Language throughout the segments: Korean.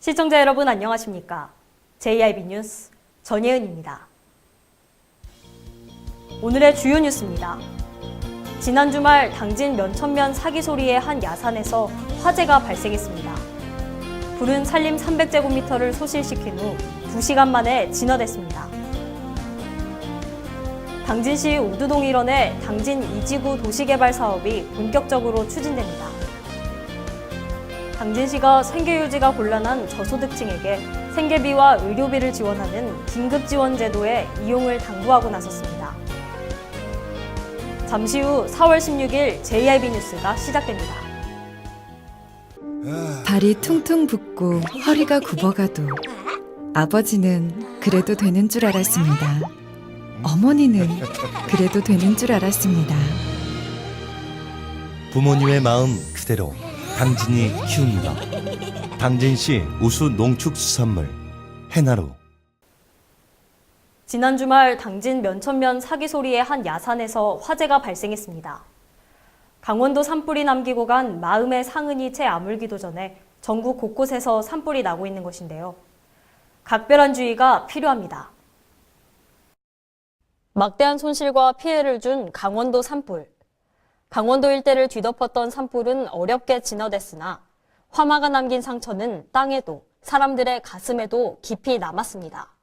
시청자 여러분 안녕하십니까? JIB 뉴스 전예은입니다. 오늘의 주요 뉴스입니다. 지난 주말 당진 면천면 사기 소리의 한 야산에서 화재가 발생했습니다. 불은 산림 300제곱미터를 소실시킨 후 2시간 만에 진화됐습니다. 당진시 우두동 일원의 당진 2지구 도시개발 사업이 본격적으로 추진됩니다. 당진시가 생계유지가 곤란한 저소득층에게 생계비와 의료비를 지원하는 긴급지원제도의 이용을 당부하고 나섰습니다. 잠시 후 4월 16일 JIB 뉴스가 시작됩니다. 발이 퉁퉁 붓고 허리가 굽어가도 아버지는 그래도 되는 줄 알았습니다. 어머니는 그래도 되는 줄 알았습니다. 부모님의 마음 그대로 당진이 키웁니다. 당진시 우수 농축수산물 해나루. 지난 주말 당진 면천면 사기 소리의 한 야산에서 화재가 발생했습니다. 강원도 산불이 남기고 간 마음의 상흔이 채 아물기도 전에 전국 곳곳에서 산불이 나고 있는 것인데요. 각별한 주의가 필요합니다. 막대한 손실과 피해를 준 강원도 산불. 강원도 일대를 뒤덮었던 산불은 어렵게 진화됐으나 화마가 남긴 상처는 땅에도 사람들의 가슴에도 깊이 남았습니다.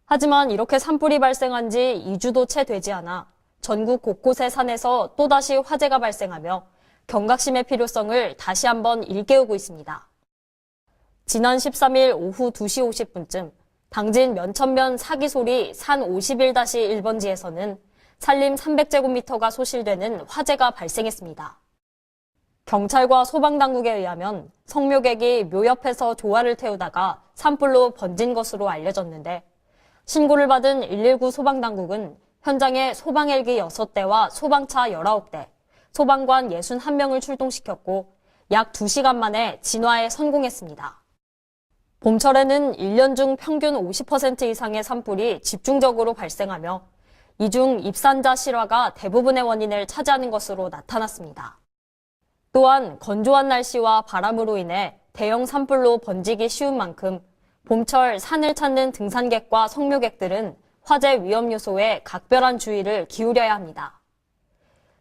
하지만 이렇게 산불이 발생한 지 2주도 채 되지 않아 전국 곳곳의 산에서 또다시 화재가 발생하며 경각심의 필요성을 다시 한번 일깨우고 있습니다. 지난 13일 오후 2시 50분쯤 당진 면천면 사기 소리 산 51-1번지에서는 산림 300제곱미터가 소실되는 화재가 발생했습니다. 경찰과 소방당국에 의하면 성묘객이 묘 옆에서 조화를 태우다가 산불로 번진 것으로 알려졌는데 신고를 받은 119 소방당국은 현장에 소방헬기 6대와 소방차 19대, 소방관 61명을 출동시켰고 약 2시간 만에 진화에 성공했습니다. 봄철에는 1년 중 평균 50% 이상의 산불이 집중적으로 발생하며 이 중 입산자 실화가 대부분의 원인을 차지하는 것으로 나타났습니다. 또한 건조한 날씨와 바람으로 인해 대형 산불로 번지기 쉬운 만큼 봄철 산을 찾는 등산객과 성묘객들은 화재 위험 요소에 각별한 주의를 기울여야 합니다.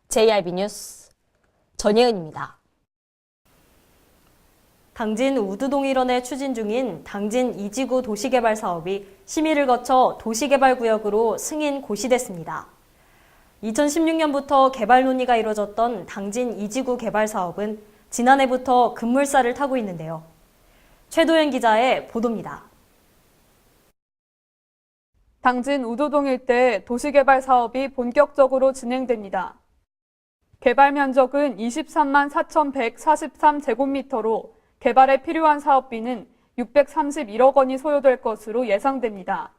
JIB 뉴스 전예은입니다. 당진 우두동 일원에 추진 중인 당진 2지구 도시개발 사업이 심의를 거쳐 도시개발구역으로 승인 고시됐습니다. 2016년부터 개발 논의가 이뤄졌던 당진 2지구 개발 사업은 지난해부터 급물살을 타고 있는데요. 최도연 기자의 보도입니다. 당진 우두동 일대 도시개발 사업이 본격적으로 진행됩니다. 개발 면적은 23만 4,143제곱미터로 개발에 필요한 사업비는 631억 원이 소요될 것으로 예상됩니다.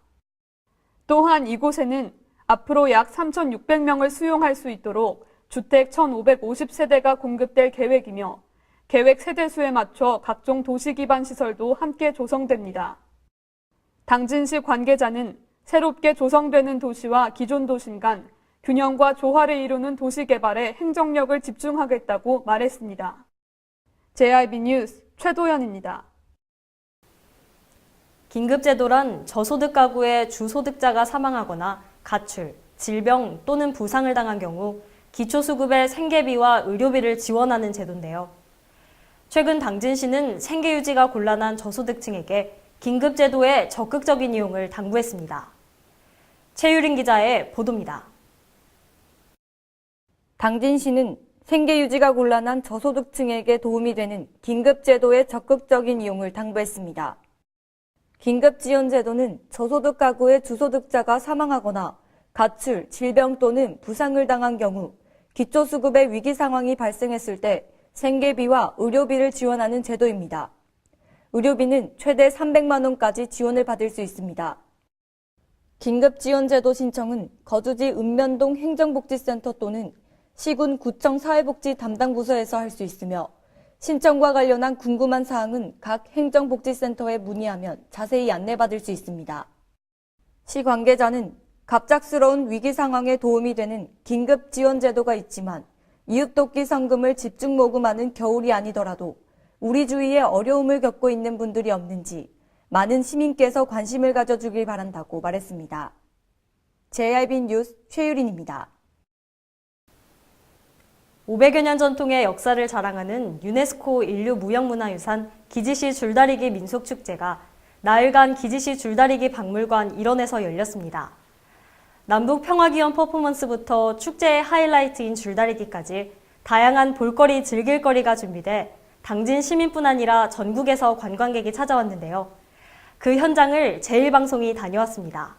또한 이곳에는 앞으로 약 3,600명을 수용할 수 있도록 주택 1,550세대가 공급될 계획이며 계획 세대수에 맞춰 각종 도시 기반 시설도 함께 조성됩니다. 당진시 관계자는 새롭게 조성되는 도시와 기존 도심 간 균형과 조화를 이루는 도시 개발에 행정력을 집중하겠다고 말했습니다. JIB 뉴스 최도연입니다. 긴급제도란 저소득 가구의 주소득자가 사망하거나 가출, 질병 또는 부상을 당한 경우 기초수급의 생계비와 의료비를 지원하는 제도인데요. 최근 당진시는 생계유지가 곤란한 저소득층에게 긴급제도의 적극적인 이용을 당부했습니다. 최유린 기자의 보도입니다. 당진시는 생계유지가 곤란한 저소득층에게 도움이 되는 긴급제도의 적극적인 이용을 당부했습니다. 긴급지원제도는 저소득 가구의 주소득자가 사망하거나 가출, 질병 또는 부상을 당한 경우 기초수급의 위기 상황이 발생했을 때 생계비와 의료비를 지원하는 제도입니다. 의료비는 최대 300만 원까지 지원을 받을 수 있습니다. 긴급지원제도 신청은 거주지 읍면동 행정복지센터 또는 시군 구청 사회복지 담당 부서에서 할 수 있으며 신청과 관련한 궁금한 사항은 각 행정복지센터에 문의하면 자세히 안내받을 수 있습니다. 시 관계자는 갑작스러운 위기 상황에 도움이 되는 긴급지원제도가 있지만 이웃돕기 성금을 집중 모금하는 겨울이 아니더라도 우리 주위에 어려움을 겪고 있는 분들이 없는지 많은 시민께서 관심을 가져주길 바란다고 말했습니다. JRB 뉴스 최유린입니다. 500여 년 전통의 역사를 자랑하는 유네스코 인류무형문화유산 기지시 줄다리기 민속축제가 나흘간 기지시 줄다리기 박물관 일원에서 열렸습니다. 남북평화기원 퍼포먼스부터 축제의 하이라이트인 줄다리기까지 다양한 볼거리, 즐길거리가 준비돼 당진 시민뿐 아니라 전국에서 관광객이 찾아왔는데요. 그 현장을 제1방송이 다녀왔습니다.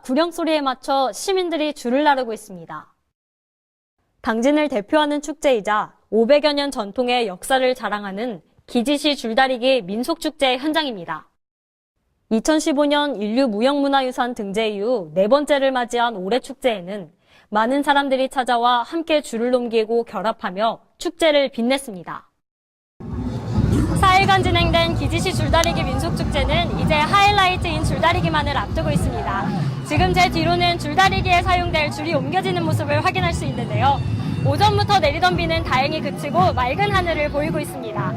구령소리에 맞춰 시민들이 줄을 나르고 있습니다. 당진을 대표하는 축제이자 500여 년 전통의 역사를 자랑하는 기지시 줄다리기 민속축제 현장입니다. 2015년 인류무형문화유산 등재 이후 네 번째를 맞이한 올해 축제에는 많은 사람들이 찾아와 함께 줄을 넘기고 결합하며 축제를 빛냈습니다. 4일간 진행된 기지시 줄다리기 민속축제는 이제 하이라이트인 줄다리기만을 앞두고 있습니다. 지금 제 뒤로는 줄다리기에 사용될 줄이 옮겨지는 모습을 확인할 수 있는데요. 오전부터 내리던 비는 다행히 그치고 맑은 하늘을 보이고 있습니다.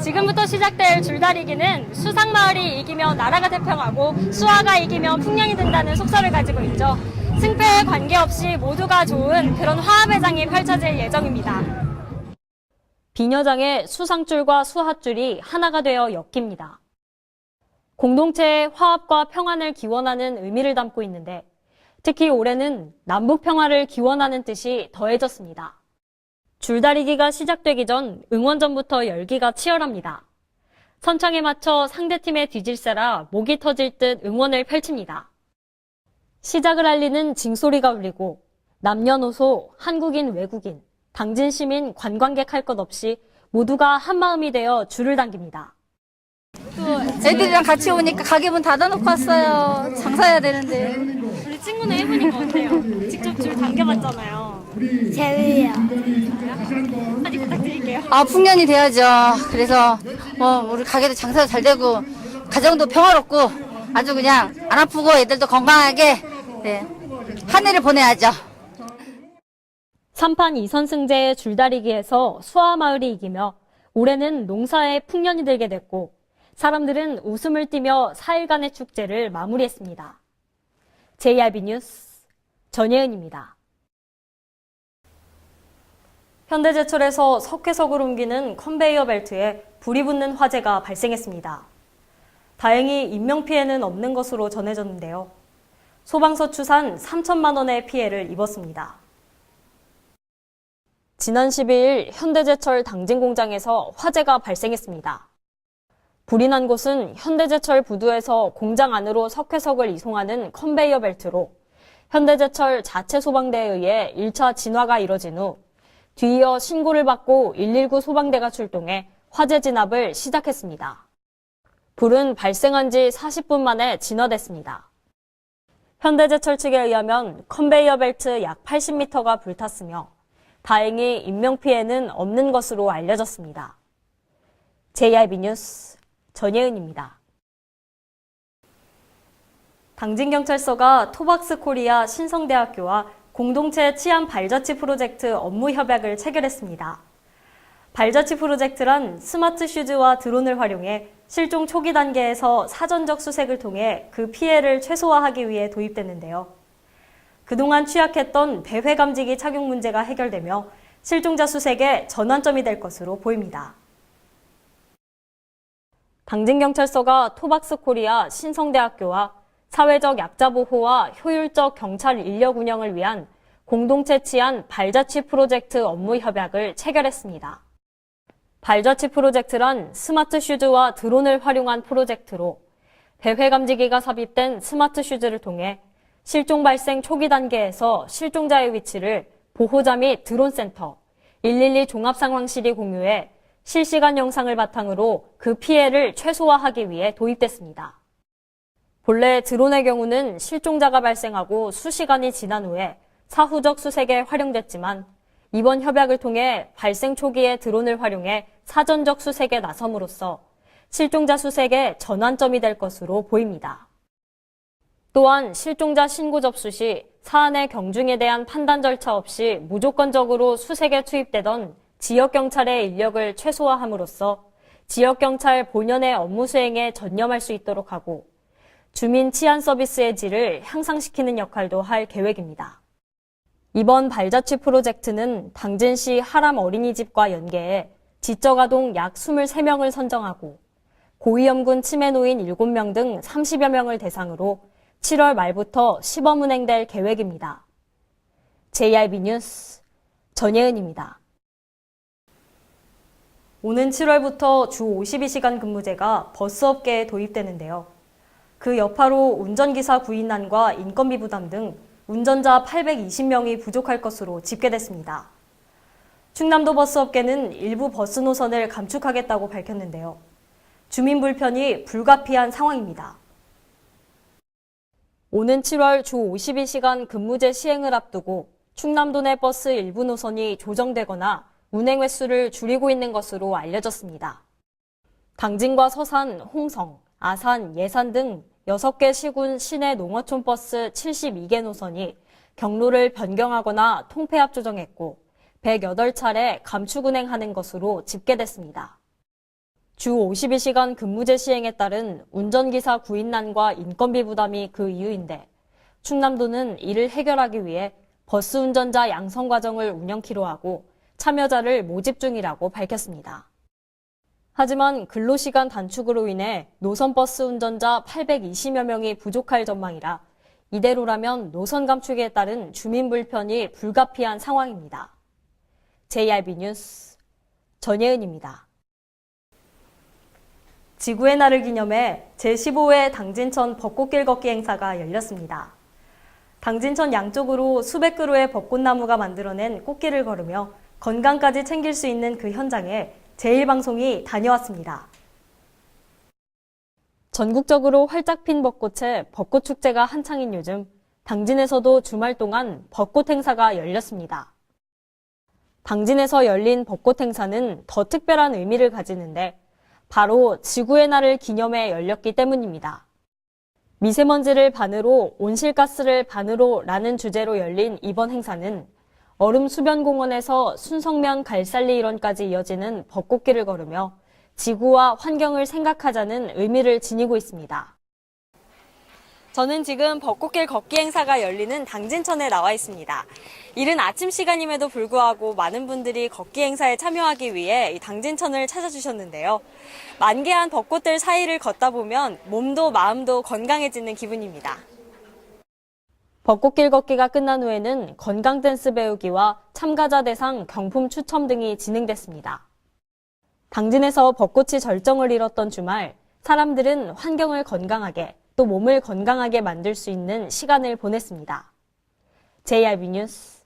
지금부터 시작될 줄다리기는 수상마을이 이기며 나라가 태평하고 수화가 이기며 풍년이 든다는 속설을 가지고 있죠. 승패에 관계없이 모두가 좋은 그런 화합의 장이 펼쳐질 예정입니다. 비녀장에 수상줄과 수화줄이 하나가 되어 엮입니다. 공동체의 화합과 평안을 기원하는 의미를 담고 있는데 특히 올해는 남북 평화를 기원하는 뜻이 더해졌습니다. 줄다리기가 시작되기 전 응원전부터 열기가 치열합니다. 선창에 맞춰 상대팀의 뒤질세라 목이 터질 듯 응원을 펼칩니다. 시작을 알리는 징소리가 울리고 남녀노소, 한국인, 외국인, 당진 시민, 관광객 할 것 없이 모두가 한마음이 되어 줄을 당깁니다. 애들이랑 같이 오니까 가게 문 닫아놓고 왔어요. 장사해야 되는데. 우리 친구는 해보니까 어때요? 직접 줄 당겨봤잖아요. 재미요. 한마디 부탁드릴게요. 아, 풍년이 돼야죠. 그래서 우리 가게도 장사도 잘 되고 가정도 평화롭고 아주 그냥 안 아프고 애들도 건강하게 한 해를 보내야죠. 3판 2선승제의 줄다리기에서 수화마을이 이기며 올해는 농사에 풍년이 들게 됐고 사람들은 웃음을 띠며 4일간의 축제를 마무리했습니다. JRB 뉴스 전예은입니다. 현대제철에서 석회석을 옮기는 컨베이어 벨트에 불이 붙는 화재가 발생했습니다. 다행히 인명피해는 없는 것으로 전해졌는데요. 소방서 추산 3천만 원의 피해를 입었습니다. 지난 12일 현대제철 당진 공장에서 화재가 발생했습니다. 불이 난 곳은 현대제철 부두에서 공장 안으로 석회석을 이송하는 컨베이어 벨트로 현대제철 자체 소방대에 의해 1차 진화가 이뤄진 후 뒤이어 신고를 받고 119 소방대가 출동해 화재 진압을 시작했습니다. 불은 발생한 지 40분 만에 진화됐습니다. 현대제철 측에 의하면 컨베이어 벨트 약 80m가 불탔으며 다행히 인명피해는 없는 것으로 알려졌습니다. JRB 뉴스 전예은입니다. 당진경찰서가 토박스 코리아 신성대학교와 공동체 치안 발자취 프로젝트 업무 협약을 체결했습니다. 발자취 프로젝트란 스마트 슈즈와 드론을 활용해 실종 초기 단계에서 사전적 수색을 통해 그 피해를 최소화하기 위해 도입됐는데요. 그동안 취약했던 배회 감지기 착용 문제가 해결되며 실종자 수색의 전환점이 될 것으로 보입니다. 당진경찰서가 토박스 코리아 신성대학교와 사회적 약자 보호와 효율적 경찰 인력 운영을 위한 공동체 치안 발자취 프로젝트 업무 협약을 체결했습니다. 발자취 프로젝트란 스마트 슈즈와 드론을 활용한 프로젝트로 배회 감지기가 삽입된 스마트 슈즈를 통해 실종 발생 초기 단계에서 실종자의 위치를 보호자 및 드론센터, 112 종합상황실이 공유해 실시간 영상을 바탕으로 그 피해를 최소화하기 위해 도입됐습니다. 본래 드론의 경우는 실종자가 발생하고 수시간이 지난 후에 사후적 수색에 활용됐지만 이번 협약을 통해 발생 초기에 드론을 활용해 사전적 수색에 나섬으로써 실종자 수색의 전환점이 될 것으로 보입니다. 또한 실종자 신고 접수 시 사안의 경중에 대한 판단 절차 없이 무조건적으로 수색에 투입되던 지역경찰의 인력을 최소화함으로써 지역경찰 본연의 업무 수행에 전념할 수 있도록 하고 주민 치안 서비스의 질을 향상시키는 역할도 할 계획입니다. 이번 발자취 프로젝트는 당진시 하람 어린이집과 연계해 지적아동 약 23명을 선정하고 고위험군 치매 노인 7명 등 30여 명을 대상으로 7월 말부터 시범 운행될 계획입니다. JRB 뉴스 전예은입니다. 오는 7월부터 주 52시간 근무제가 버스업계에 도입되는데요. 그 여파로 운전기사 구인난과 인건비 부담 등 운전자 820명이 부족할 것으로 집계됐습니다. 충남도 버스업계는 일부 버스 노선을 감축하겠다고 밝혔는데요. 주민 불편이 불가피한 상황입니다. 오는 7월 주 52시간 근무제 시행을 앞두고 충남도 내 버스 일부 노선이 조정되거나 운행 횟수를 줄이고 있는 것으로 알려졌습니다. 당진과 서산, 홍성, 아산, 예산 등 6개 시군 시내 농어촌 버스 72개 노선이 경로를 변경하거나 통폐합 조정했고 108차례 감축 운행하는 것으로 집계됐습니다. 주 52시간 근무제 시행에 따른 운전기사 구인난과 인건비 부담이 그 이유인데 충남도는 이를 해결하기 위해 버스 운전자 양성 과정을 운영키로 하고 참여자를 모집 중이라고 밝혔습니다. 하지만 근로시간 단축으로 인해 노선버스 운전자 820여 명이 부족할 전망이라 이대로라면 노선 감축에 따른 주민 불편이 불가피한 상황입니다. JRB 뉴스 전예은입니다. 지구의 날을 기념해 제15회 당진천 벚꽃길 걷기 행사가 열렸습니다. 당진천 양쪽으로 수백 그루의 벚꽃나무가 만들어낸 꽃길을 걸으며 건강까지 챙길 수 있는 그 현장에 제1방송이 다녀왔습니다. 전국적으로 활짝 핀 벚꽃의 벚꽃축제가 한창인 요즘 당진에서도 주말 동안 벚꽃 행사가 열렸습니다. 당진에서 열린 벚꽃 행사는 더 특별한 의미를 가지는데 바로 지구의 날을 기념해 열렸기 때문입니다. 미세먼지를 반으로 온실가스를 반으로 라는 주제로 열린 이번 행사는 얼음 수변공원에서 순성면 갈살리 일원까지 이어지는 벚꽃길을 걸으며 지구와 환경을 생각하자는 의미를 지니고 있습니다. 저는 지금 벚꽃길 걷기 행사가 열리는 당진천에 나와 있습니다. 이른 아침 시간임에도 불구하고 많은 분들이 걷기 행사에 참여하기 위해 이 당진천을 찾아주셨는데요. 만개한 벚꽃들 사이를 걷다 보면 몸도 마음도 건강해지는 기분입니다. 벚꽃길 걷기가 끝난 후에는 건강 댄스 배우기와 참가자 대상 경품 추첨 등이 진행됐습니다. 당진에서 벚꽃이 절정을 이뤘던 주말, 사람들은 환경을 건강하게 또 몸을 건강하게 만들 수 있는 시간을 보냈습니다. JRB 뉴스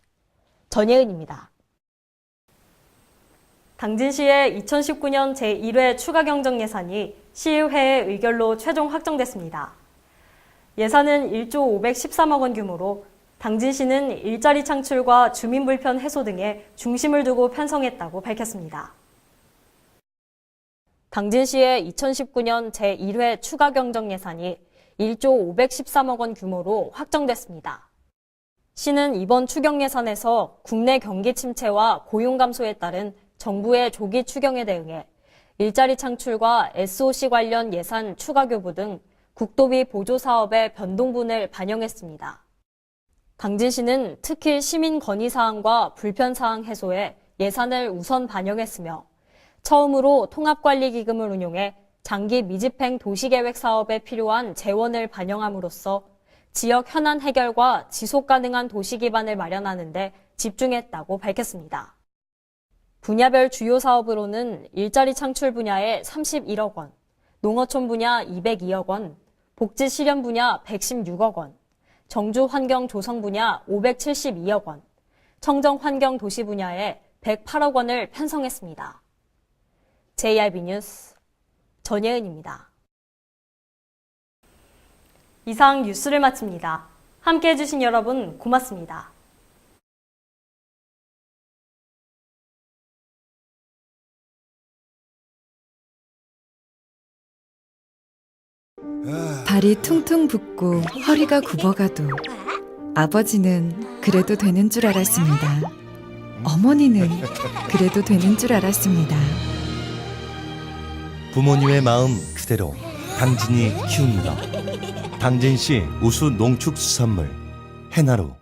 전예은입니다. 당진시의 2019년 제1회 추가 경정 예산이 시의회의 의결로 최종 확정됐습니다. 예산은 1조 513억 원 규모로 당진시는 일자리 창출과 주민 불편 해소 등에 중심을 두고 편성했다고 밝혔습니다. 당진시의 2019년 제1회 추가 경정 예산이 1조 513억 원 규모로 확정됐습니다. 시는 이번 추경 예산에서 국내 경기 침체와 고용 감소에 따른 정부의 조기 추경에 대응해 일자리 창출과 SOC 관련 예산 추가 교부 등 국도비 보조 사업의 변동분을 반영했습니다. 당진시는 특히 시민 건의 사항과 불편 사항 해소에 예산을 우선 반영했으며 처음으로 통합관리기금을 운용해 장기 미집행 도시계획 사업에 필요한 재원을 반영함으로써 지역 현안 해결과 지속 가능한 도시 기반을 마련하는 데 집중했다고 밝혔습니다. 분야별 주요 사업으로는 일자리 창출 분야에 31억 원, 농어촌 분야 202억 원, 복지 실현 분야 116억 원, 정주 환경 조성 분야 572억 원, 청정 환경 도시 분야에 108억 원을 편성했습니다. JRB 뉴스 전예은입니다. 이상 뉴스를 마칩니다. 함께해 주신 여러분 고맙습니다. 발이 퉁퉁 붓고 허리가 굽어가도 아버지는 그래도 되는 줄 알았습니다. 어머니는 그래도 되는 줄 알았습니다. 부모님의 마음 그대로 당진이 키웁니다. 당진시 우수 농축수산물 해나루